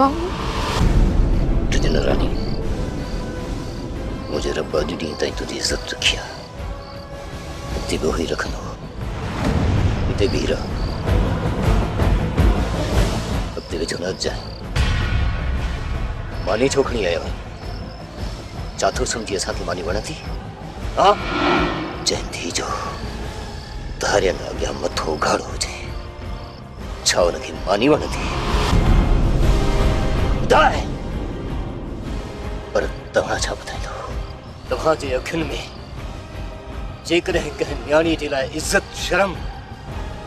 बाबा तुझे रानी मुझे रब्बा दी डी ताई तुझी इज्जत रखिया ते वो ही रखनो ते बीरा अब तेरे जनाब जाए मानी छोकनी आया चाथो समझी असा की मानी वणती हाँ जयंती जो धारिया ना अॻियां मथो गाढ़ो हुजे छा उनखे मानी वणती ॿुधाए पर तव्हां छा ॿुधाईंदो तव्हांजे अखियुनि में जेकॾहिं कंहिं न्याणी जे लाइ इज़त शर्म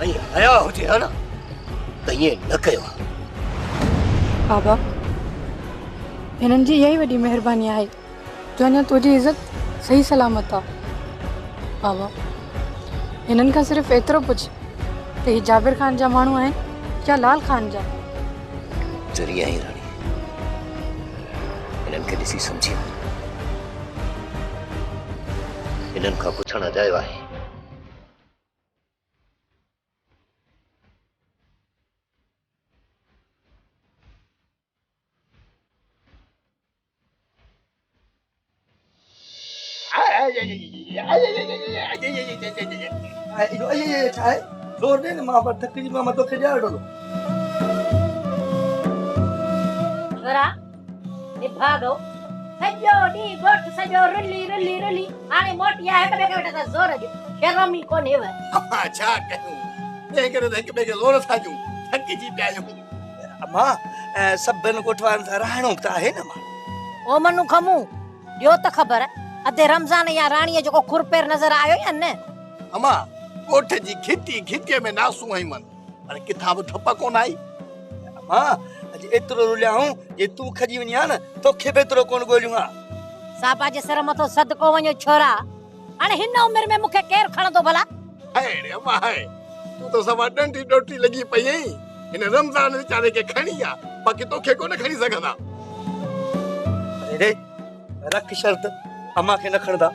ऐं हया हुजे हा न त ईअं न कयो बाबा हिननि जी यही वॾी महिरबानी आहे जो अञा तुंहिंजी इज़त सही सलामत आहे बाबा हिननि खां सिर्फ़ु एतिरो पुछ त ही जाबिर ख़ान जा माण्हू आहिनि या लाल ख़ान जा ज़रिया ही रानी इन्हनि खे ॾिसी सम्झी इन्हनि खां पुछण अजायो आहे जोर दे मां पर थक जी मां तो के जा डो छोरा ने भागो सजो डी गोठ सजो रुली रुली रुली हाने मोटी आहे कबे के बेटा जोर जो शर्म ही कोने व अच्छा कहूं ने करे देख बे के जोर साजू थक जी प्यायो मां सबन कोठवान सा रहणो ता है ना मां ओ मनु खमू यो त खबर अधे रमजान या रानी जो खुरपेर नजर आयो या न अमा कोठ जी खिटी खिटे में नासू आई मन पर किथा ब थप्पा कोन आई मां अज एतरो रुलिया हूं जे तू खजी वनिया न तोखे बेतरो कोन गोलियूं हा सापा जे सर मथो सदको वणो छोरा हाने हिन उम्र में मुखे केर खणदो भला है रे अमा है तू तो सवा डंडी डोटी लगी पई है इन रमजान बेचारे के खणी आ बाकी तोखे कोन खणी सघंदा अरे रे रख शर्त अम्मा के न खणदा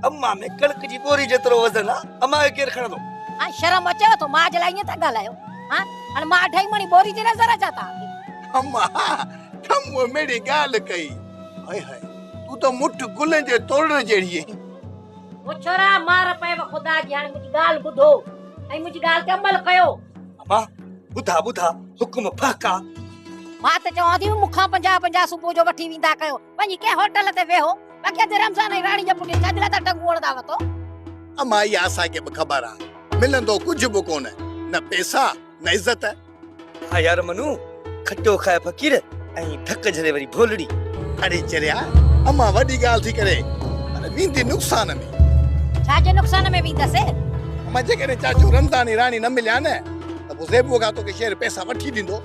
अम्मा में कणक जी बोरी जेतरो वजन आ अम्मा के केर खणदो हां शर्म अचे तो मां जे लाइन ता गालायो हां हाने मां ढाई मणी बोरी जे नजर अचाता अम्मा कम मेरी गाल कई हाय हाय तू तो मुठ गुले जे तोड़न जेड़ी है ओ छोरा मार पे खुदा जी हाने मुजी गाल बुधो आई मुजी गाल ते अमल कयो अम्मा बुधा बुधा हुकुम फाका मां त चवां थी मुखा 50 सुबह जो वठी विंदा कयो वञी के होटल ते वेहो बाकी अज रमजान ऐं राणी जा पुट चजला त टंगू वणदा वतो अम्मा या असा के खबर आ मिलंदो कुछ भी कोन न पैसा न इज्जत हां यार मनु खट्टो खाए फकीर ऐं थक झरे वरी भोलड़ी अरे चरिया अम्मा वडी गाल थी करे अरे विंदी नुकसान में छा जे नुकसान में विंदसे अम्मा जे करे चाचू रमजान रानी न मिल्या न त वो ज़ेबू का तो के शेर पैसा वठी दिंदो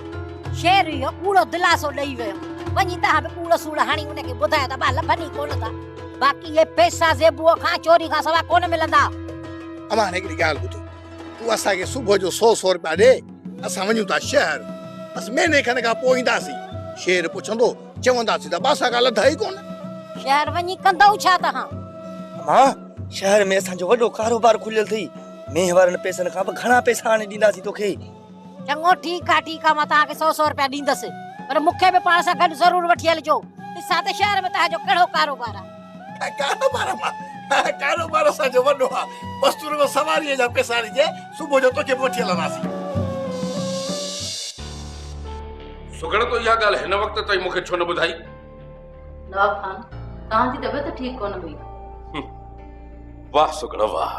शेर यो कूड़ो दिलासो लई वयो वञी ता बे कूड़ो सूड़ हाणी उनके बुधाया त बा लफनी कोन ता बाकी ये पैसा ज़ेबू खां चोरी खां सवा कोन मिलंदा अम्मा ने की गाल बुधो तू असा के सुबह जो 100 रुपया दे असा वणू ता शहर बस महीने खन का पोईंदासी शेर पुछंदो चवंदासी त बासा का लधाई कोन शहर वञी कंदौ छा त हां अम्मा शहर में असा जो वडो कारोबार खुलियल थई मेहवारन पैसन का घणा पैसा आने दींदासी तोखे चंगो ठीक आ मां ता के 100 रुपया दींदस पर मुखे भी पाण सा गड जरूर वठी हलजो ॾिसां त शहर में ता जो कहिड़ो कारोबार आ कारोबार सा जो वडो आ बस तू रो सवारी जा पैसा जे सुबह जो तोखे वठी हलंदासी सुगड़ तो या गाल हिन वक्त ताई मुखे छो न बुधाई नवाब खान तां जी तबियत ठीक कोन हुई वाह सुगड़ वाह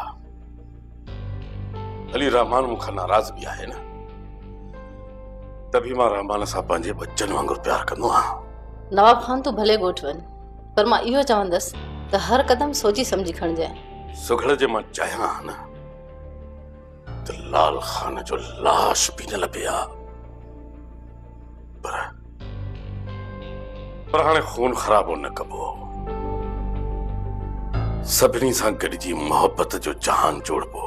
अली रहमान मुखा नाराज भी आहे ना तभी मां रहमान सा पंहिंजे बच्चन वांगुरु प्यार कंदो आहियां नवाब खान तू भले ॻोठ वञ पर मां इहो चवंदसि त हर कदम सोची समझी खणजांइ सुगड़ जे मां चाहियां न त लाल खान जो लाश भी न लभिया पर हाणे खून ख़राबो न कबो सभिनी सां गॾिजी मोहब्बत जो जहान जोड़बो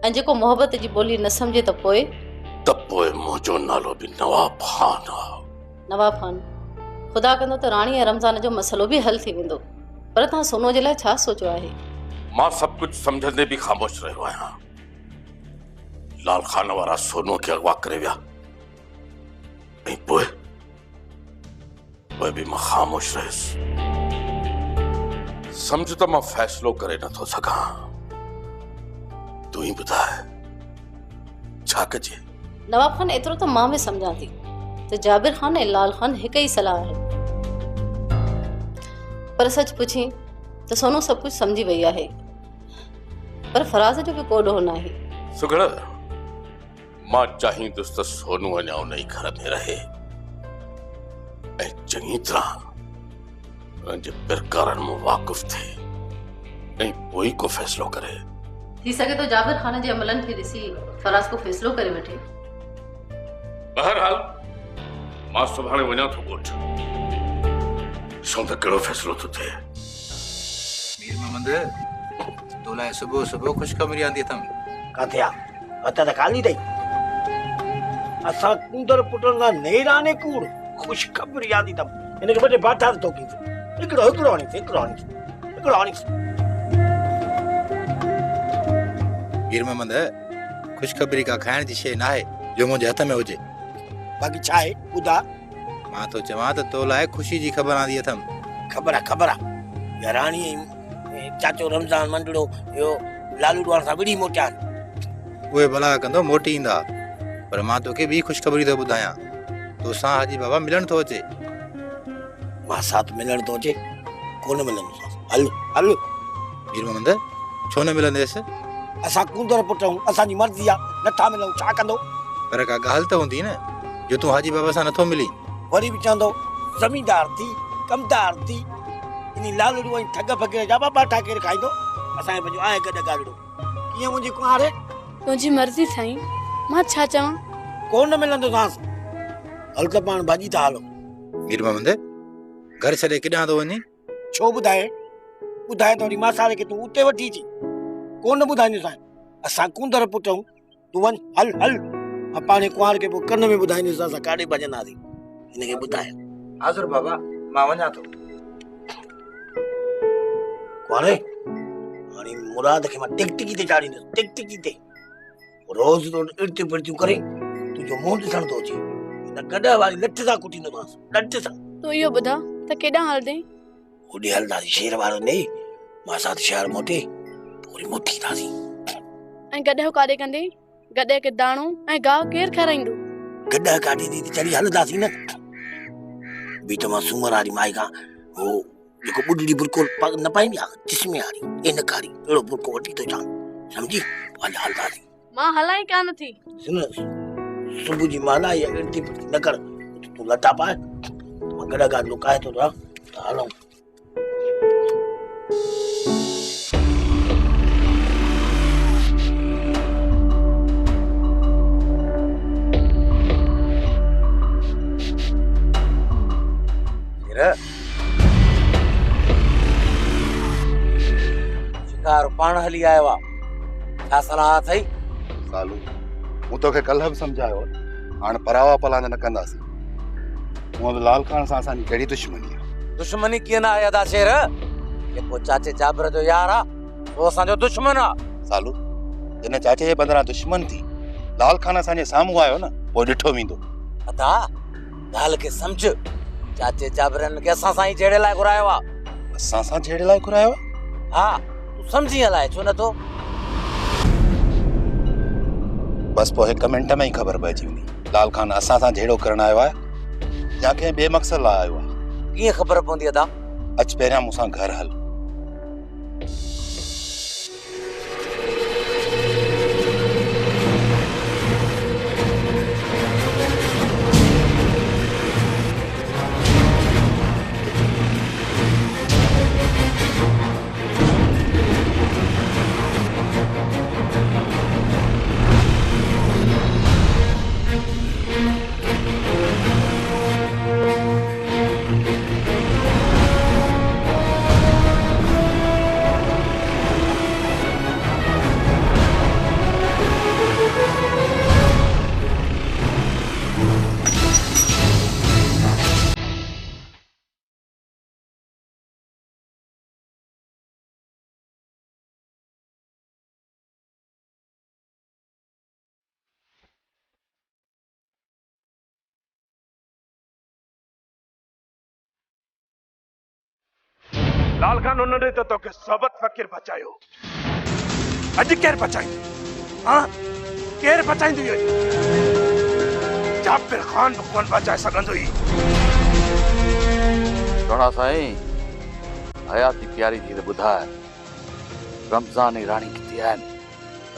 ऐं जेको मोहब्बत जी ॿोली न सम्झे त पोइ मुंहिंजो नालो बि नवाब खान आहे नवाब खान खुदा कंदो त राणी ऐं रमज़ान जो मसलो बि हल थी वेंदो पर तव्हां सोनो जे लाइ छा सोचियो आहे मां सभु कुझु सम्झंदे बि ख़ामोश रहियो आहियां लाल खान वारा सोनो खे अगवा करे विया ऐं पोइ बि मां ख़ामोश रहियुसि। सम्झ त मां फ़ैसिलो करे नथो सघां। तूं ई ॿुधाए छा कजे। नवाब खान एतिरो त मां बि सम्झां थी त जाबिर ख़ान ऐं लाल ख़ान हिकु ई सलाह आहे, पर सच पुछी त सोनू सभु कुझु सम्झी वई आहे, पर फराज़ जो बि को ॾोह न आहे। सुगड़, मां चाहींदुसि त सोनू अञा उन ई घर में रहे ऐं चङी तरह उन्हनि जे पिरकारनि में वाक़ुफ़ थिए ऐं पोइ को फ़ैसिलो करे। थी सघे तो जाबिर ख़ान जे अमलनि खे ॾिसी फराज़ को फ़ैसिलो करे वठे। बहरहाल मां सुभाणे वञा थो ॻोठ, ॾिसूं त कहिड़ो फ़ैसिलो थो थिए। मीर मोहम्मद, तो लाइ सुबुह सुबुह ख़ुशख़बरी आंदी अथमि। काथे आ हथ त खाली अथई। असां कूंदर पुटनि खां नेराने कूड़ ख़ुशख़बरी आंदी अथमि। हिनखे ॿ टे बाठा थो कईं। हिकिड़ो हणीसि। मीर मोहम्मद, ख़ुशख़बरी का खाइण जी शइ न आहे जो मुंहिंजे हथ में हुजे। बाक़ी छा आहे ॿुधा। मां तो चवां त तो लाइ ख़ुशी जी ख़बर आंदी अथमि। ख़बर आहे याराणी चाचो रमज़ान मंडड़ो इहो लालू ॾुआण सां विड़ी मोटिया आहिनि। उहे भला कंदो मोटी ईंदा, पर मां तोखे ॿी ख़ुशख़बरी थो ॿुधायां। तोसां हाजी बाबा मिलण थो अचे। मां साथ मिलण थो अचे, कोन मिलंदो। हल मीर मोहम्मद, छो न मिलंदेसि? असां कूंदर पुट आहियूं, असांजी मर्ज़ी आहे, नथा मिलूं छा कंदो? पर का ॻाल्हि त हूंदी न जो तूं हाजी बाबा सां नथो मिली। वरी बि चवंदो ज़मींदार थी कमदार थी इन लालड़ू ऐं ठग फ़कीर जा बाबा ठाके खाईंदो। असांखे पंहिंजो आहे गॾु ॻाल्हिड़ो। कीअं मुंहिंजी कुंवार तुंहिंजी मर्ज़ी साईं, मां छा चवां? कोन मिलंदो तव्हां। हल त पाण भाॼी था हलो। मीर मोहम्मद, घर छॾे केॾां थो वञी? छो ॿुधाए त वरी मां सारे खे तूं उते वठी अची। कोन ॿुधाईंदुसि असां कूंदर पुट आहियूं। तूं वञ हल मां पाणे कुंवार खे पोइ कन में ॿुधाईंदुसि असां काॾे भॼंदासीं। हिनखे ॿुधाए। हाज़ुर बाबा, मां वञा थो। कुंवारे, हाणे मुराद खे मां टिकटिकी ते चाढ़ींदुसि। टिकटिकी ते रोज़ इर्तियूं पिर्तियूं करे तुंहिंजो मुंहुं ॾिसण थो अचे। हिन गॾ वारी लठ सां कुटींदोमांसि, लठ सां। तूं इहो ॿुधा त केॾां हलंदे? होॾे हलंदासीं शेर वारो ॾे, मां साथ शहर मोटे पूरी मोटी ईंदासीं। ऐं गॾो काॾे कंदे? गॾे खे दाणो ऐं गाहु केरु खाराईंदो? गॾ काॾे थी चढ़ी हलंदासीं न। बी त मां सूमर वारी माई खां हो जेको ॿुढड़ी बुरको न पाईंदी आहे जिस्मे वारी इन कारी अहिड़ो बुरको वठी थो अचां, सम्झी? हलंदासीं। मां हलां ई कान थी। सुन, सुबुह जी माला या इर्ती पिर्ती न कर। तूं लटा पाए, मां गॾ गाॾ लुकाए थो रहां त हलूं। शिकार पाण हली आयो आहे। छा सलाह अथई? सालू, मूं तोखे कल्ह बि सम्झायो, हाणे परावा पलांद न कंदासीं। हूअं बि लाल खान सां असांजी कहिड़ी दुश्मनी आहे? दुश्मनी कीअं न आहे अदा शेर? जेको चाचे जाबिर जो यार आहे उहो असांजो दुश्मन आहे। सालू, जिन चाचे जे बदिरां दुश्मन थी लाल खान असांजे साम्हूं आयो न, पोइ ॾिठो वेंदो। अदा ॻाल्हि खे सम्झ। चाचे जाबिरनि खे असां सां ई जहिड़े लाइ घुरायो आहे। असां सां जहिड़े लाइ घुरायो आहे? हा, तूं सम्झी हलाए छो नथो? बस पोइ 1 मिंट में ई ख़बर पइजी वेंदी लाल खान असां सां जहिड़ो करण आयो आहे या कंहिं ॿिए मक़सद लाइ आयो आहे। कीअं ख़बर पवंदी अदा? अच पहिरियां मूंसां घर हल। लाल खान उन्होंने तो तोखे सोबत फकीर बचायो अज केर बचाई हाँ केर बचाईंदो जाबिर खान भी कोन बचाए सघंदो ही सोना साईं हयाती प्यारी थी ॿुधाए रमज़ान जी राणी किथे आहिनि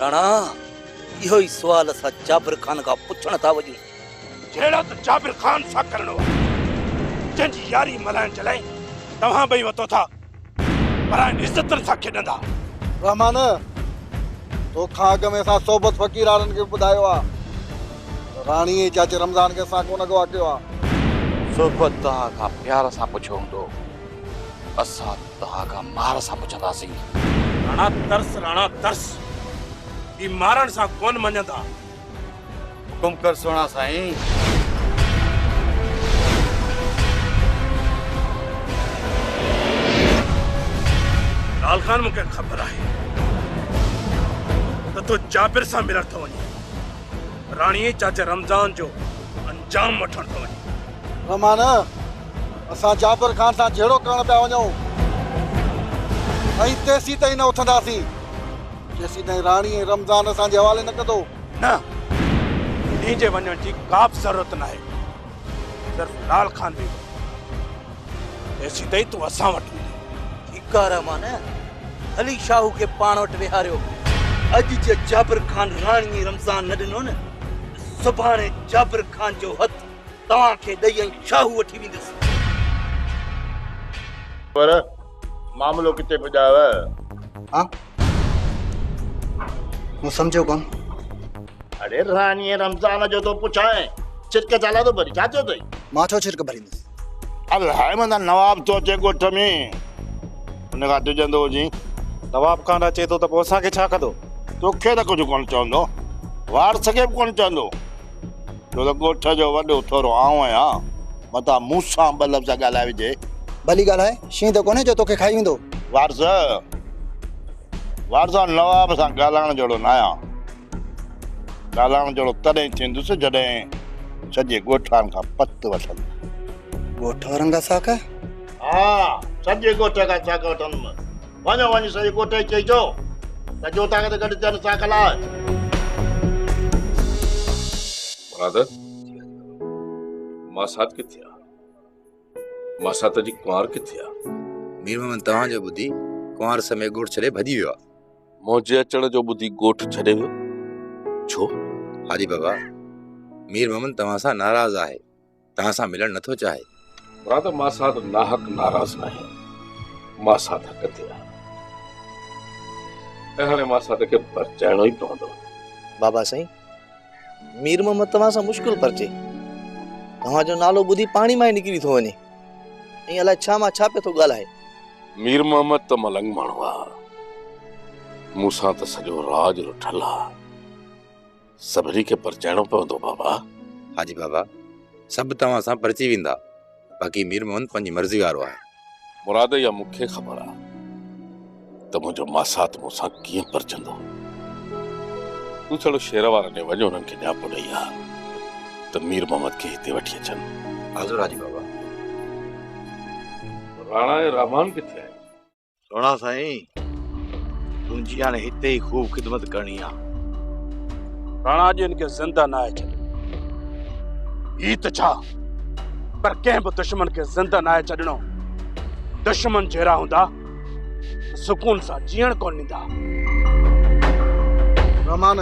राणा इहो ई सुवाल असां जाबिर खान खां पुछण था वञूं जहिड़ा त जाबिर खान सां करणो आहे जंहिंजी यारी मल्हाइण जे लाइ तव्हां ॿई वतो था पर इज़तनि सां खेॾंदा रहमान तोखां अॻ में असां सोबत फ़क़ीर वारनि खे ॿुधायो आहे राणी जे चाचे रमज़ान खे असां कोन अॻवा कयो आहे सोबत तव्हां खां प्यार सां पुछियो हूंदो असां तव्हां खां मार सां पुछंदासीं राणा तरस ई मारण सां कोन मञंदा हुकुम कर सोना साईं लाल खान मूंखे ख़बर आहे त तूं जाबिर सां मिलण थो वञे राणी चाचे रमज़ान जो अंजाम वठण थो वञे रहमान असां जाबिर खान सां जहिड़ो करण पिया वञूं ऐं तेसी ताईं न उथंदासीं जेसी ताईं राणी ऐं रमज़ान असांजे हवाले न कंदो न इन जे वञण जी का बि ज़रूरत न आहे सिर्फ़ लाल खान बि तेसी ताईं तूं असां वटि ठीकु आहे रहमान हली शाहू खे पाण वटि विहारियो अॼु जे जाबिर खान राणी रमज़ान न ॾिनो न सुभाणे जाबिर खान जो हथ तव्हांखे ॾेई ऐं शाहू वठी वेंदुसि पर मामलो किथे पुॼायो हाँ वो समझो कौन अरे रानी रमज़ान जो तो पुछाए छिरक चाला तो भरी छा थियो अथई मां छो छिरक भरींदुसि अरे हाय मना नवाब तो अचे ॻोठ में उन खां डिॼंदो हुजी नवाब खान अचे थो त पोइ असांखे छा कंदो तोखे त कुझु कोन चवंदो वार सॻे बि कोन चवंदो छो त ॻोठ जो वॾो थोरो आऊं आहियां मथां मूंसां ॿ लफ़्ज़ ॻाल्हाए विझे भली ॻाल्हि आहे शीं त कोन्हे जो तोखे खाई वेंदो वारस नवाब सां ॻाल्हाइण जहिड़ो न आहियां ॻाल्हाइण जहिड़ो तॾहिं थींदुसि जॾहिं सॼे ॻोठ वारनि खां पत वठंदुमि ॻोठ वारनि खां साक हा सॼे ॻोठ खां साक वठंदुमि वञो वञी सॼे ॻोठ खे चइजो त जोता खे गॾु थियनि साक लाइ मुराद मासात किथे आहे मासात जी कुंवार किथे आहे मीर मोहम्मद तव्हांजो ॿुधी कुंवार समय ॻोठ छॾे भॼी वियो आहे मुंहिंजे अचण जो ॿुधी ॻोठ छॾे वियो छो हाजी बाबा मीर मोहम्मद तव्हां सां नाराज़ आहे तव्हां सां मिलण नथो चाहे मुराद मासात नाहक नाराज़ न आहे मासात हक़ ते आहे ऐं हाणे मासात खे परचाइणो ई पवंदो बाबा साईं मीर मोहम्मद तव्हां सां मुश्किल परचे तव्हांजो नालो ॿुधी पाणी मां ई निकिरी थो वञे ऐं अलाए छा मां छा पियो थो ॻाल्हाए मीर मोहम्मद त मलंग माण्हू आहे मूंसां त सॼो राज रुठल आहे सभिनी खे परचाइणो पवंदो बाबा हाजी बाबा सभु तव्हां सां परची वेंदा बाक़ी मीर मोहम्मद पंहिंजी मर्ज़ी वारो आहे मुराद या मूंखे ख़बर आहे त मुंहिंजो मासात मूंसां कीअं परचंदो तूं छड़ो शेर वारनि ॾे वञो उन्हनि खे ॼापो ॾेई आहे त मीर मोहम्मद खे हिते वठी अचनि हाज़ुर हाजी बाबा राणा ऐं रहमान किथे आहिनि सोना साईं तुंहिंजी हाणे हिते ई ख़ूब ख़िदमत करणी आहे राणा जी इनके ज़िंदा न आहे छॾे ई त छा पर कंहिं बि दुश्मन खे ज़िंदा न आहे छॾणो दुश्मन जहिड़ा हूंदा सुकून सां जीअण कोन ॾींदा रहमान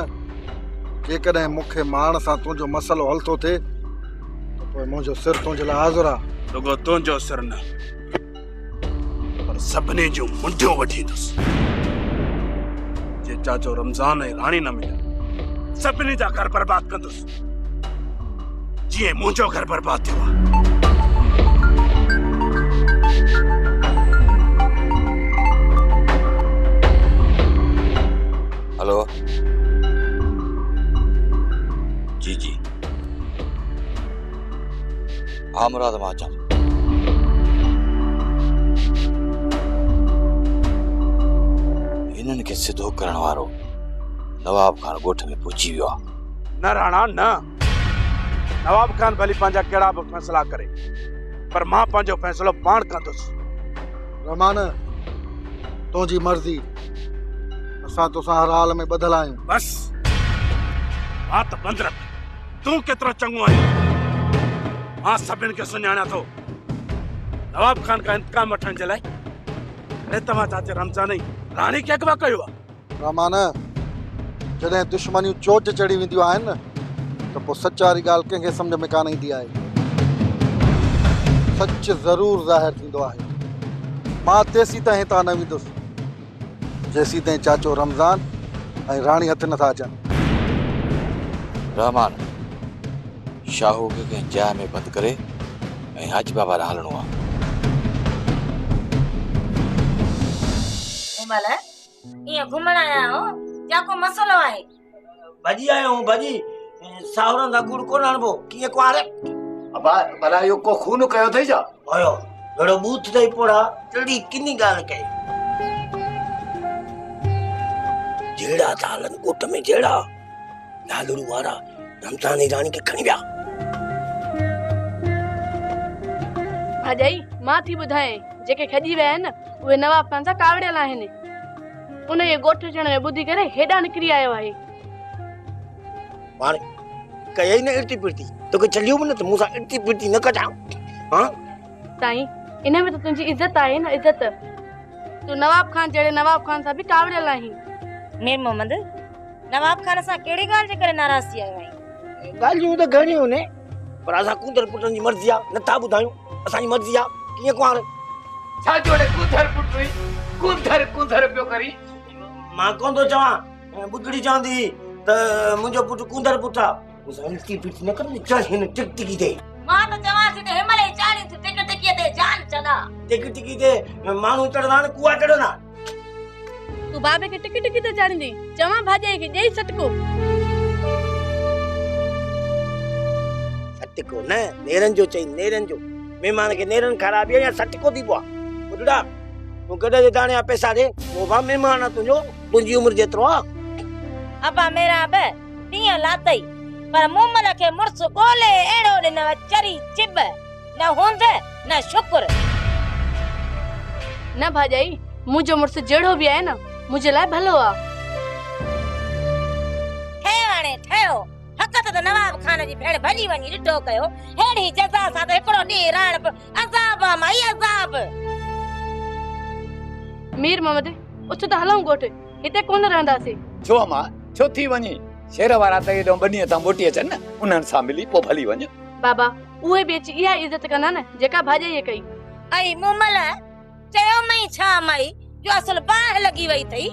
जेकॾहिं मूंखे माण सां तुंहिंजो मसइलो हल थो थिए त पोइ मुंहिंजो सिर तुंहिंजे लाइ हाज़ुर आहे रुगो तुंहिंजो सिर न पर सभिनी जूं मुंडियूं वठींदुसि जे चाचो रमज़ान ऐं राणी न मिलिया सभिनी जा घर बर्बाद कंदुसि जीअं मुंहिंजो घर बर्बाद थियो आहे हेलो जी जी हाँ मुराद मां अचां हिननि खे सिधो करण वारो नवाब खान ॻोठ में पहुची वियो आहे न राणा न नवाब खान भली पंहिंजा कहिड़ा बि फ़ैसिला करे पर मां पंहिंजो फ़ैसिलो पाण कंदुसि रहमान तुंहिंजी मर्ज़ी असां तोसां हर हाल में ॿधल आहियूं। बस बात बंद रख। तू केतिरो चङो आहीं मां सभिनि खे सुञाणा थो। नवाब खान का इंतकाम वठण जे लाइ अरे तव्हां चाचे रमज़ान जी राणी खे अगवा कयो आहे। रहमान जॾहिं दुश्मनियूं चोट चढ़ी वेंदियूं आहिनि न त पोइ सचारी ॻाल्हि कंहिंखे सम्झ में कान ईंदी आहे। सच ज़रूर ज़ाहिर थींदो आहे। मां तेसी ताईं हितां न वेंदुसि जेसी ताईं चाचो रमज़ान ऐं राणी हथ नथा अचनि। रहमान शाहू खे कंहिं जाइ में बंदि करे ऐं हाजी बाबा ॾांहुं हलणो आहे। ईअं घुमण आया हो या को मसलो आहे? भॼी आयो हूं भॼी सावरनि सां गुड़ कोन आणबो कीअं कुआरे भला इहो को खून कयो अथई छा? आयो अहिड़ो बूथ अथई पोड़ा जहिड़ी किनी ॻाल्हि कई। जहिड़ा था हलनि ॻोठ में जहिड़ा नालड़ू वारा रमज़ान जी राणी खे खणी विया। भाॼाई मां थी ॿुधाए जेके खॼी विया आहिनि उहे नवाब खान सां कावड़ियल आहिनि। उन जे ॻोठ अचण में ॿुधी करे हेॾां निकिरी आयो आहे। हाणे कयई न इर्ती पिर्ती तोखे चलियो बि न त मूंसां इर्ती पिर्ती न कजां। हाँ साईं इन में तो तुंहिंजी इज्जत आहे न इज्जत। तू नवाब खान जहिड़े नवाब खान सां बि कावड़ियल आहीं। मीर मोहम्मद नवाब खान सां कहिड़ी ॻाल्हि जे करे नाराज़ थी आयो आहीं? ॻाल्हियूं त घणियूं ने पर असां कूंदर पुटनि जी मर्ज़ी आहे नथा ॿुधायूं। असांजी मर्ज़ी आहे कीअं कुआर छा जोड़े कूंदर पुट हुई कूंदर कूंदर पियो करी। मां कोन थो चवां ॿुधड़ी चवंदी त मुंहिंजो पुटु कूंदर पुटु आहे। मूंसां इर्ती पिर्ती न कर चल हिन टिक टिकी ते। मां त चवां थी त हिमले चाणी थी टिक टिकीअ ते जान चला। टिक टिकी ते माण्हू चढ़ंदा आहिनि कुआ चढ़ंदा। तू बाबे खे टिकी टिकी ते चाणींदी चवां भाॼाई खे ॾेई सटको। सटको न नेरन जो चई नेरन जो महिमान खे नेरन खाराबी या सटको थी पवा। ॿुधड़ा तूं कॾहिं जे दाणे जा पैसा ॾे वो बा महिमान आहे तुंहिंजो तुंहिंजी उमिरि जेतिरो आहे। अबा मेरा बे ॾींहं लातई पर मोमल खे मुड़स ॻोल्हे अहिड़ो ॾिनव चरी चिब न हुंद न शुक्र। न भाॼाई मुंहिंजो मुड़ुसु जहिड़ो बि आहे न मुंहिंजे लाइ भलो आहे। ठहियो हाणे ठहियो हक़त त नवाब खान जी भेण भॼी वञी ॾिठो कयो। अहिड़ी जज़ा सां त हिकिड़ो ॾींहुं रहण अज़ाब आहे माई अज़ाब। मीर मोहम्मद उछ त हलूं ॻोठ हिते कोन रहंदासीं। छो मां छो थी वञी शेर वारा त एॾो ॿनीअ तां मोटी अचनि न उन्हनि सां मिली पोइ भली वञ। बाबा उहे बि अची इहा इज़त कंदा न जेका भाॼाईअ कई। ऐं मोमल चयो मई छा मई जो असल बाह लगी वई थई।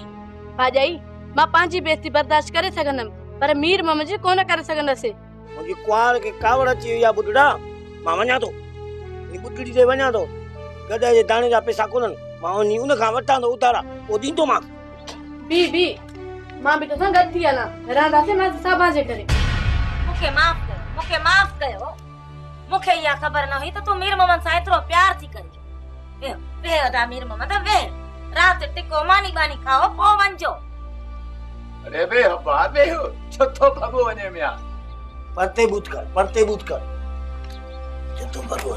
भाॼाई मां पंहिंजी बेइज्जती बर्दाश्त करे सघंदमि पर मीर मोहम्मद जी कोन करे सघंदसि। मुंहिंजी कुआर खे कावड़ अची वई आहे। ॿुधड़ा मां वञा थो ॿुधड़ी ते वञा थो गॾे जे दाणे जा पैसा कोन्हनि मां उन खां वठां थो उतारा पोइ ॾींदो मां। बी मां बि तोसां गॾु थी हलां रहंदासीं ना साबा जे करे। मूंखे माफ़ कयो मूंखे इहा ख़बर न हुई त तूं मीर मोहम्मद सां एतिरो प्यार थी करी। वेह अदा मीर मोहम्मद वेह रात टिको मानी बानी खाओ पोइ वञजो। अरे बे हब्बा बे छथो भगो वने मिया परते बूत कर छथो भगो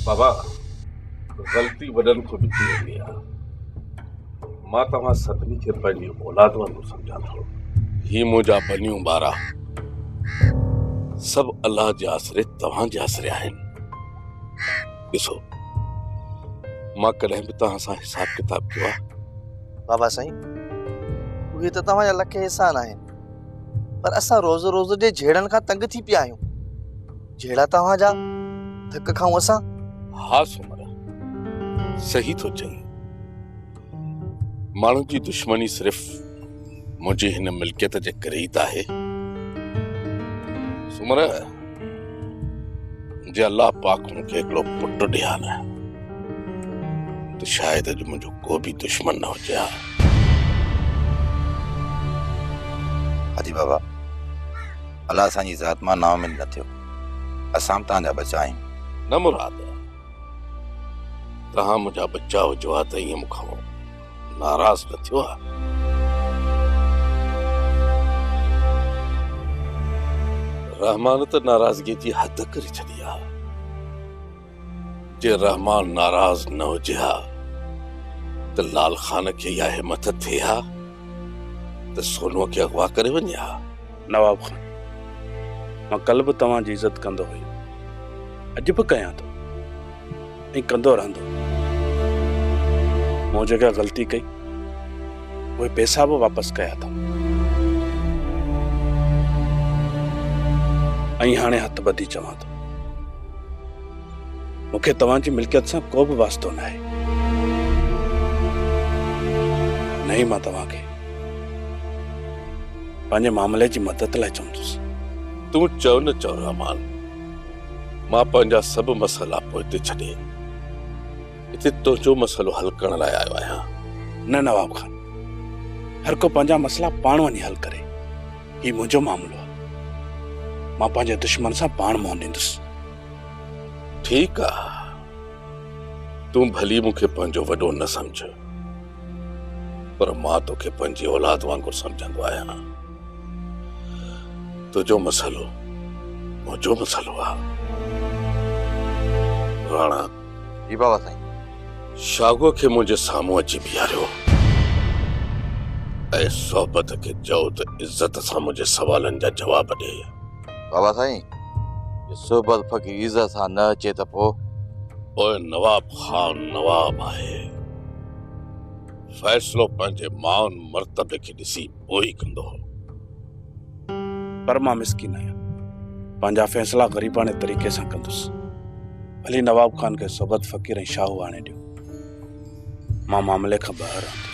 बाबा गलती वडन को भी थी वई आहे। मां तव्हां सभिनी खे पंहिंजी औलाद वांगुरु सम्झां थो। ही मुंहिंजा बनियूं ॿारा सभु अल्लाह जे आसरे तव्हां जे आसरे आहिनि। ॾिसो मां कॾहिं बि तव्हां सां हिसाब किताब कयो आहे? बाबा साईं उहे त तव्हांजा लख एहसान आहिनि पर असां रोज़ रोज़ जे झेड़नि खां तंग थी पिया आहियूं। झेड़ा तव्हांजा धक खाऊं असां। हा सुमर सही थो चई। माण्हू जी दुश्मनी सिर्फ़ मुंहिंजी हिन मिल्कियत जे करे ई त आहे। सुमर जे अल्लाह पाक मूंखे हिकिड़ो पुटु ॾिया न त शायदि अॼु मुंहिंजो को बि दुश्मन न हुजे हा। हाजी बाबा अल्लाह असांजी ज़ात मां नाउमीद न थियो। असां तव्हांजा बच्चा आहियूं। न मुराद तव्हां मुंहिंजा बच्चा हुजो हा त ईअं मूंखां नाराज़ न थियो आहे। रहमान त नाराज़गी जी हद करे छॾी आहे। जे रहमान नाराज़ न हुजे हा त लाल खान खे इहा हिमत थिए हा त सोनूअ खे अगवा करे वञे हा। नवाब खान, मां कल्ह बि तव्हांजी इज़त कंदो हुयुमि, अॼु बि कयां थो ऐं कंदो रहंदो। मूं जेका ग़लती कई उहे पैसा बि वापसि कया अथऊं ऐं हाणे हथ ॿधी चवां थो, मूंखे तव्हांजी मिल्कियत सां को बि वास्तो न आहे। नहीं, मां तव्हांखे पंहिंजे मामले जी मदद लाइ चवंदुसि। तूं चओ न चओ रहमान, मां पंहिंजा सभु मसइला पोइ छॾे हिते तुंहिंजो मसइलो हल करण लाइ आयो आहियां। न नवाब खान, हर को पंहिंजा मसइला पाण वञी हल करे, ही मुंहिंजो मामलो आहे। मां पंहिंजे दुश्मन सां पाण मुंहुं ॾींदुसि। ठीकु आहे, तूं भली मूंखे पंहिंजो वॾो न सम्झ, पर मां तोखे पंहिंजी औलाद वांगुरु सम्झंदो आहियां। तुंहिंजो मसइलो मुंहिंजो मसइलो आहे। राणा जी बाबा साईं। शागो खे मुंहिंजे साम्हूं अची बीहारियो ऐं सोहबत खे चओ त इज़त सां मुंहिंजे सवालनि जा जवाब ॾे। बाबा साईं, ये सोहबत फ़क़ीर इज़त सां न अचे त पोइ नवाब खान नवाब आहे, फ़ैसिलो पंहिंजे मान मर्तबे खे ॾिसी पोइ ई कंदो। पर मां मिसकीन आहियां, पंहिंजा फ़ैसिला ग़रीबाने तरीक़े सां कंदुसि। भली नवाब खान खे सोबत फ़क़ीर ऐं शाहू आणे ॾियो, मां मामले खां ॿाहिरि आहियां।